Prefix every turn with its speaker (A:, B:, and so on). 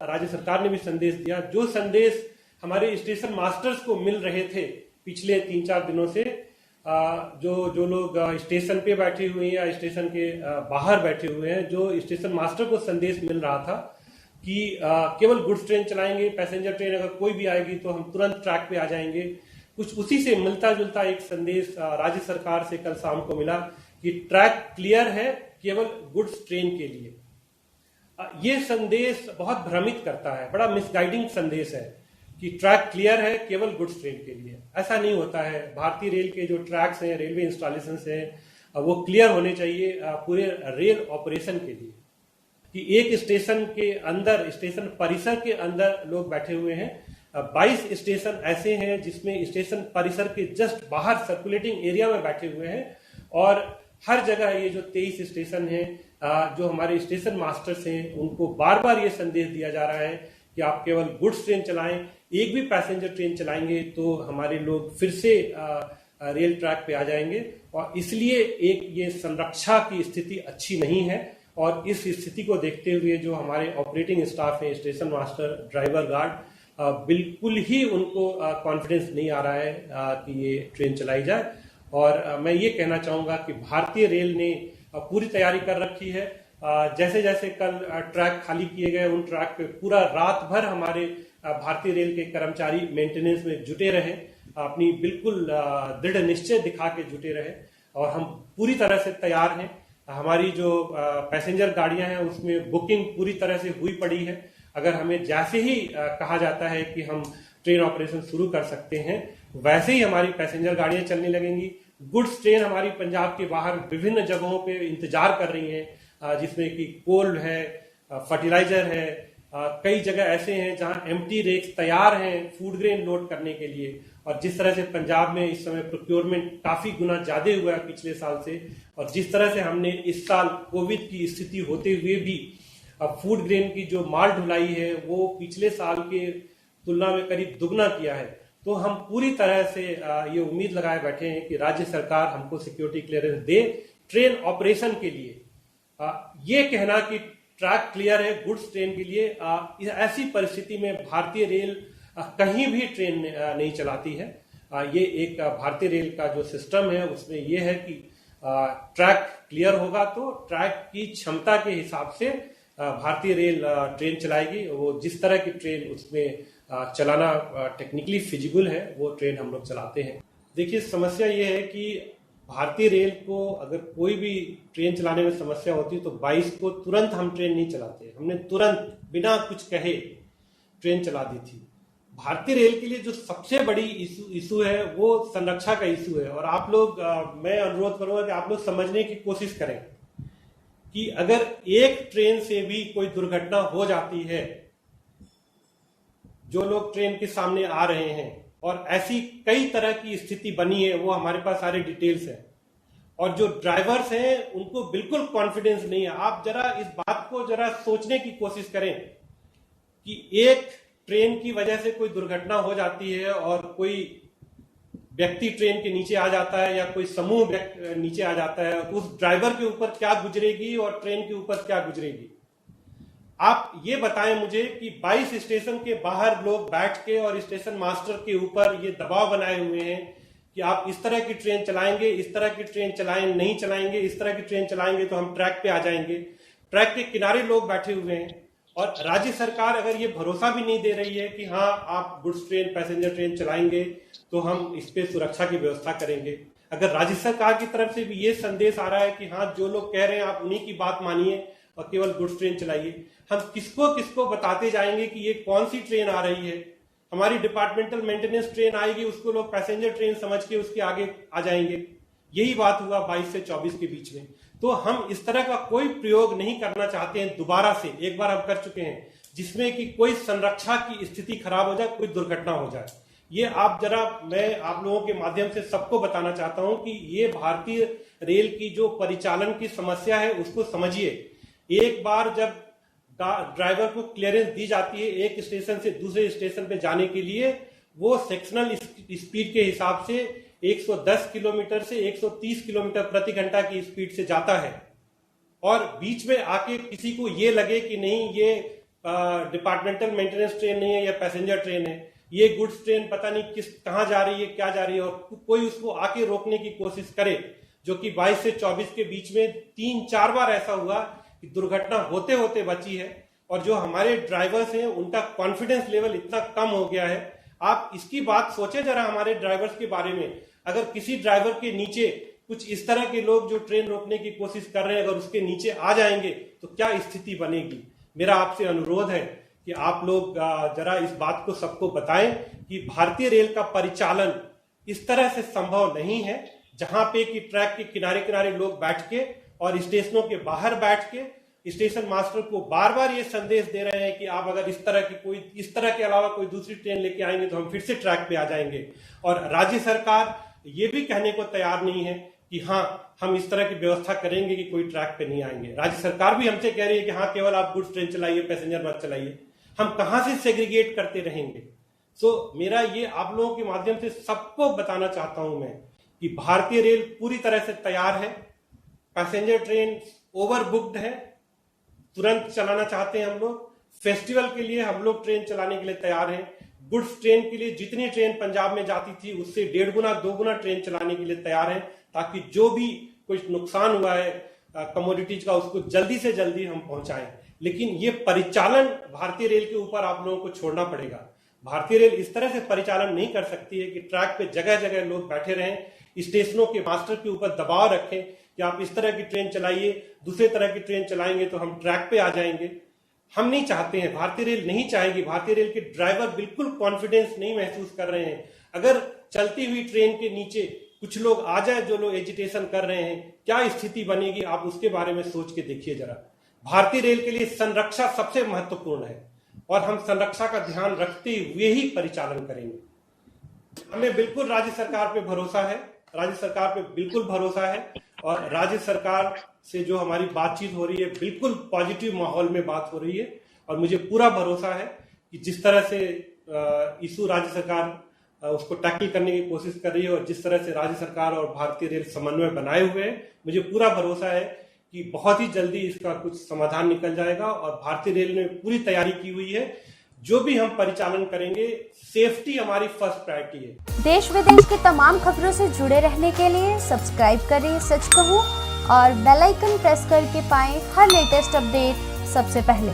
A: राज्य सरकार ने भी संदेश दिया। जो संदेश हमारे स्टेशन मास्टर्स को मिल रहे थे पिछले 3-4 दिनों से, जो लोग स्टेशन पे बैठे हुए हैं या स्टेशन के बाहर बैठे हुए हैं, जो स्टेशन मास्टर को संदेश मिल रहा था कि केवल गुड्स ट्रेन चलाएंगे, पैसेंजर ट्रेन अगर कोई भी आएगी तो हम तुरंत ट्रैक पे आ जाएंगे, कुछ उसी से मिलता जुलता एक संदेश राज्य सरकार से कल शाम को मिला कि ट्रैक क्लियर है केवल गुड्स ट्रेन के लिए। ये संदेश बहुत भ्रमित करता है, बड़ा मिसगाइडिंग संदेश है कि ट्रैक क्लियर है केवल गुड्स ट्रेन के लिए। ऐसा नहीं होता है। भारतीय रेल के जो ट्रैक्स हैं, रेलवे इंस्टॉलेशन हैं, वो क्लियर होने चाहिए पूरे रेल ऑपरेशन के लिए, कि एक स्टेशन के अंदर, स्टेशन परिसर के अंदर लोग बैठे हुए हैं। 22 स्टेशन ऐसे हैं जिसमें स्टेशन परिसर के जस्ट बाहर सर्कुलेटिंग एरिया में बैठे हुए हैं, और हर जगह ये जो 23 स्टेशन हैं, जो हमारे स्टेशन मास्टर्स हैं, उनको बार बार ये संदेश दिया जा रहा है कि आप केवल गुड्स ट्रेन चलाएं, एक भी पैसेंजर ट्रेन चलाएंगे तो हमारे लोग फिर से रेल ट्रैक पे आ जाएंगे। और इसलिए एक ये संरक्षा की स्थिति अच्छी नहीं है, और इस स्थिति को देखते हुए जो हमारे ऑपरेटिंग स्टाफ है, स्टेशन मास्टर, ड्राइवर, गार्ड, बिल्कुल ही उनको कॉन्फिडेंस नहीं आ रहा है कि ये ट्रेन चलाई जाए। और मैं ये कहना चाहूँगा कि भारतीय रेल ने पूरी तैयारी कर रखी है। जैसे जैसे कल ट्रैक खाली किए गए, उन ट्रैक पे पूरा रात भर हमारे भारतीय रेल के कर्मचारी मेंटेनेंस में जुटे रहे, अपनी बिल्कुल दृढ़ निश्चय दिखा के जुटे रहे, और हम पूरी तरह से तैयार हैं। हमारी जो पैसेंजर गाड़ियां हैं उसमें बुकिंग पूरी तरह से हुई पड़ी है। अगर हमें जैसे ही कहा जाता है कि हम ट्रेन ऑपरेशन शुरू कर सकते हैं, वैसे ही हमारी पैसेंजर गाड़ियां चलने लगेंगी। गुड्स ट्रेन हमारी पंजाब के बाहर विभिन्न जगहों पे इंतजार कर रही हैं, जिसमें कि कोल है, फर्टिलाइजर है, कई जगह ऐसे हैं जहां एम्प्टी रेक्स तैयार हैं फूड ग्रेन लोड करने के लिए। और जिस तरह से पंजाब में इस समय प्रोक्योरमेंट काफी गुना ज्यादा हुआ है पिछले साल से, और जिस तरह से हमने इस साल कोविड की स्थिति होते हुए भी फूड ग्रेन की जो माल ढुलाई है वो पिछले साल के तुलना में करीब दुगना किया है, तो हम पूरी तरह से ये उम्मीद लगाए बैठे हैं कि राज्य सरकार हमको security clearance they train operation के लिए। ये कहना कि ट्रैक क्लियर है गुड्स ट्रेन के लिए, ऐसी परिस्थिति में भारतीय रेल कहीं भी ट्रेन नहीं चलाती है। ये एक भारतीय रेल का जो सिस्टम है उसमें ये है कि ट्रैक क्लियर होगा तो ट्रैक की क्षमता के हिसाब से भारतीय रेल ट्रेन चलाएगी। वो जिस तरह की ट्रेन उसमें चलाना टेक्निकली फिजिबल है वो ट्रेन हम लोग चलाते हैं। देखिए, समस्या ये है कि भारतीय रेल को अगर कोई भी ट्रेन चलाने में समस्या होती है तो 22 को तुरंत हम ट्रेन नहीं चलाते। हमने तुरंत बिना कुछ कहे ट्रेन चला दी थी। भारतीय रेल के लिए जो सबसे बड़ी इशू है वो संरक्षा का इशू है। और आप लोग, मैं अनुरोध करूंगा कि आप लोग समझने की कोशिश करें कि अगर एक ट्रेन से भी कोई दुर्घटना हो जाती है, जो लोग ट्रेन के सामने आ रहे हैं, और ऐसी कई तरह की स्थिति बनी है, वो हमारे पास सारे डिटेल्स हैं, और जो ड्राइवर्स हैं उनको बिल्कुल कॉन्फिडेंस नहीं है। आप जरा इस बात को जरा सोचने की कोशिश करें कि एक ट्रेन की वजह से कोई दुर्घटना हो जाती है और कोई व्यक्ति ट्रेन के नीचे आ जाता है या कोई समूह नीचे आ जाता है, उस ड्राइवर के ऊपर क्या गुजरेगी और ट्रेन के ऊपर क्या गुजरेगी। आप ये बताएं मुझे कि 22 स्टेशन के बाहर लोग बैठ के और स्टेशन मास्टर के ऊपर ये दबाव बनाए हुए हैं कि आप इस तरह की ट्रेन चलाएंगे, इस तरह की ट्रेन चलाएं, नहीं चलाएंगे, इस तरह की ट्रेन चलाएंगे तो हम ट्रैक पे आ जाएंगे। ट्रैक के किनारे लोग बैठे हुए हैं, और राज्य सरकार अगर ये भरोसा भी नहीं दे रही है कि हाँ आप गुड्स ट्रेन, पैसेंजर ट्रेन चलाएंगे तो हम इस पे सुरक्षा की व्यवस्था करेंगे। अगर राज्य सरकार की तरफ से भी ये संदेश आ रहा है कि हाँ जो लोग कह रहे हैं आप उन्हीं की बात मानिए और केवल गुड्स ट्रेन चलाइए, हम किसको किसको बताते जाएंगे कि ये कौन सी ट्रेन आ रही है। हमारी डिपार्टमेंटल मेंटेनेंस ट्रेन आएगी, उसको लोग पैसेंजर ट्रेन समझ के उसके आगे आ जाएंगे। यही बात हुआ 22 से 24 के बीच में। तो हम इस तरह का कोई प्रयोग नहीं करना चाहते हैं दोबारा से। एक बार हम कर चुके हैं जिसमें कि कोई संरक्षा की स्थिति खराब हो जाए, कोई दुर्घटना हो जाए। ये आप जरा, मैं आप लोगों के माध्यम से सबको बताना चाहता हूं कि ये भारतीय रेल की जो परिचालन की समस्या है उसको समझिए। एक बार जब ड्राइवर को क्लियरेंस दी जाती है एक स्टेशन से दूसरे स्टेशन पे जाने के लिए, वो सेक्शनल स्पीड के हिसाब से 110 किलोमीटर से 130 किलोमीटर प्रति घंटा की स्पीड से जाता है। और बीच में आके किसी को ये लगे कि नहीं ये डिपार्टमेंटल मेंटेनेंस ट्रेन नहीं है या पैसेंजर ट्रेन है, ये गुड्स ट्रेन पता नहीं कहाँ जा रही है, क्या जा रही है, और कोई उसको आके रोकने की कोशिश करे, जो कि 22 से 24 के बीच में 3-4 बार ऐसा हुआ कि दुर्घटना होते होते बची है। और जो हमारे ड्राइवर्स हैं उनका कॉन्फिडेंस लेवल इतना कम हो गया है। आप इसकी बात सोचे जरा हमारे ड्राइवर्स के बारे में, अगर किसी ड्राइवर के नीचे कुछ इस तरह के लोग जो ट्रेन रोकने की कोशिश कर रहे हैं अगर उसके नीचे आ जाएंगे तो क्या स्थिति बनेगी। मेरा आपसे अनुरोध है कि आप लोग जरा इस बात को सबको बताएं कि भारतीय रेल का परिचालन इस तरह से संभव नहीं है, जहां पे कि ट्रैक के किनारे किनारे लोग बैठ के और स्टेशनों के बाहर बैठ के स्टेशन मास्टर को बार बार ये संदेश दे रहे हैं कि आप अगर इस तरह के अलावा कोई दूसरी ट्रेन लेके आएंगे तो हम फिर से ट्रैक पे आ जाएंगे। और राज्य सरकार ये भी कहने को तैयार नहीं है कि हाँ हम इस तरह की व्यवस्था करेंगे कि कोई ट्रैक पे नहीं आएंगे। राज्य सरकार भी हमसे कह रही है कि हाँ केवल आप गुड्स ट्रेन चलाइए, पैसेंजर मत चलाइए। हम कहां से सेग्रीगेट करते रहेंगे। सो मेरा ये आप लोगों के माध्यम से सबको बताना चाहता हूं मैं कि भारतीय रेल पूरी तरह से तैयार है। पैसेंजर ट्रेन ओवर बुक्ड है, तुरंत चलाना चाहते हैं हम लोग। फेस्टिवल के लिए हम लोग ट्रेन चलाने के लिए तैयार हैं। गुड्स ट्रेन के लिए जितनी ट्रेन पंजाब में जाती थी उससे 1.5 गुना 2 गुना ट्रेन चलाने के लिए तैयार हैं, ताकि जो भी कुछ नुकसान हुआ है कमोडिटीज का उसको जल्दी से जल्दी हम पहुंचाएं। लेकिन ये परिचालन भारतीय रेल के ऊपर आप लोगों को छोड़ना पड़ेगा। भारतीय रेल इस तरह से परिचालन नहीं कर सकती है कि ट्रैक पे जगह जगह लोग बैठे रहें, स्टेशनों के मास्टर के ऊपर दबाव रखें कि आप इस तरह की ट्रेन चलाइए, दूसरे तरह की ट्रेन चलाएंगे तो हम ट्रैक पे आ जाएंगे। हम नहीं चाहते हैं, भारतीय रेल नहीं चाहेगी। भारतीय रेल के ड्राइवर बिल्कुल कॉन्फिडेंस नहीं महसूस कर रहे हैं। अगर चलती हुई ट्रेन के नीचे कुछ लोग आ जाए जो लोग एजिटेशन कर रहे हैं, क्या स्थिति बनेगी आप उसके बारे में सोच के देखिए जरा। भारतीय रेल के लिए संरक्षा सबसे महत्वपूर्ण है और हम संरक्षा का ध्यान रखते हुए ही परिचालन करेंगे। हमें बिल्कुल राज्य सरकार पे भरोसा है, राज्य सरकार पे बिल्कुल भरोसा है और राज्य सरकार से जो हमारी बातचीत हो रही है बिल्कुल पॉजिटिव माहौल में बात हो रही है। और मुझे पूरा भरोसा है कि जिस तरह से इशू राज्य सरकार उसको टैकल करने की कोशिश कर रही है और जिस तरह से राज्य सरकार और भारतीय रेल समन्वय बनाए हुए हैं, मुझे पूरा भरोसा है कि बहुत ही जल्दी इसका कुछ समाधान निकल जाएगा। और भारतीय रेल ने पूरी तैयारी की हुई है। जो भी हम परिचालन करेंगे, सेफ्टी हमारी फर्स्ट प्रायोरिटी है।
B: देश विदेश की तमाम खबरों से जुड़े रहने के लिए सब्सक्राइब करें सच कहूं और बेल आइकन प्रेस करके पाएं हर लेटेस्ट अपडेट सबसे पहले।